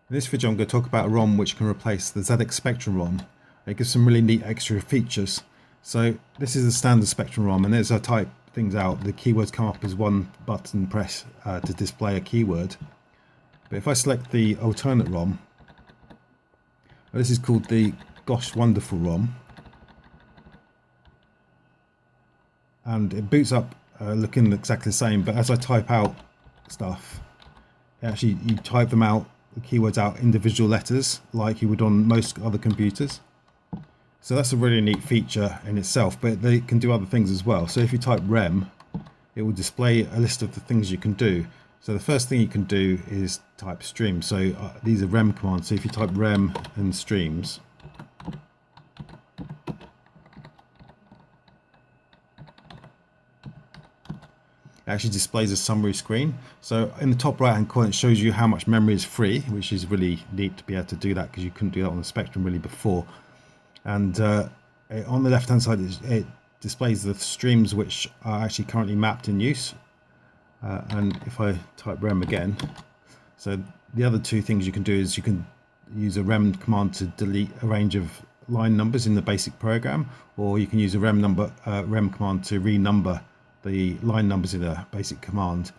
In this video I'm going to talk about a ROM which can replace the ZX Spectrum ROM. It gives some really neat extra features. So this is a standard Spectrum ROM, and as I type things out, the keywords come up as one button press to display a keyword. But if I select the alternate ROM, this is called the Gosh Wonderful ROM, and it boots up looking exactly the same, but as I type out stuff, actually you type them out, the keywords out, individual letters like you would on most other computers. So that's a really neat feature in itself, but they can do other things as well. So if you type rem, it will display a list of the things you can do. So the first thing you can do is type stream. So these are rem commands. So if you type rem and streams, it actually displays a summary screen. So in the top right hand corner, it shows you how much memory is free, which is really neat to be able to do that, because you couldn't do that on the Spectrum really before. And on the left hand side, it displays the streams which are actually currently mapped in use. And if I type rem again, so the other two things you can do is you can use a rem command to delete a range of line numbers in the basic program, or you can use a rem command to renumber the line numbers in a basic command.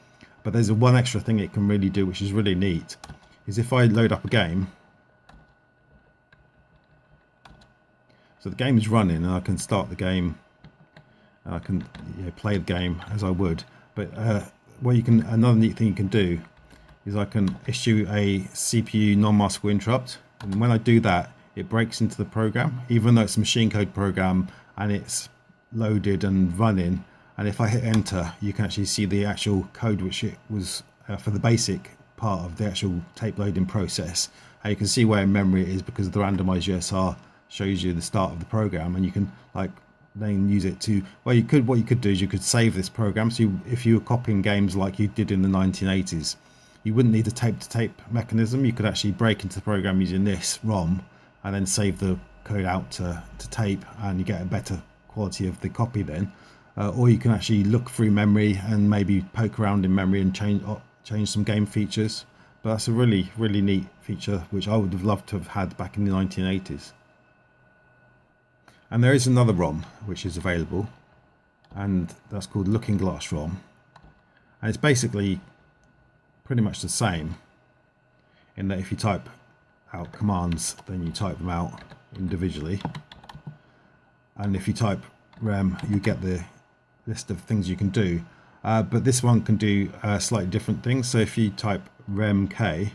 But there's one extra thing it can really do, which is really neat, is if I load up a game, so the game is running and I can start the game and I can play the game as I would, but another neat thing you can do is I can issue a CPU non-maskable interrupt, and when I do that, it breaks into the program even though it's a machine code program and it's loaded and running. And if I hit enter, you can actually see the actual code which it was for the basic part of the actual tape loading process. And you can see where in memory it is, because the randomized USR shows you the start of the program, and you can then use it to, what you could do is you could save this program. So if you were copying games like you did in the 1980s, you wouldn't need a tape-to-tape mechanism. You could actually break into the program using this ROM and then save the code out to tape, and you get a better quality of the copy then. Or you can actually look through memory and maybe poke around in memory and change some game features. But that's a really, really neat feature which I would have loved to have had back in the 1980s. And there is another ROM which is available, and that's called Looking Glass ROM. And it's basically pretty much the same in that if you type out commands, then you type them out individually. And if you type rem, you get the list of things you can do, but this one can do slightly different things. So if you type remk,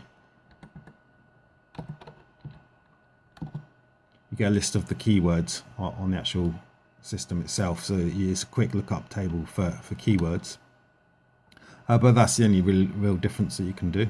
you get a list of the keywords on the actual system itself. So it's a quick lookup table for keywords, but that's the only real difference that you can do.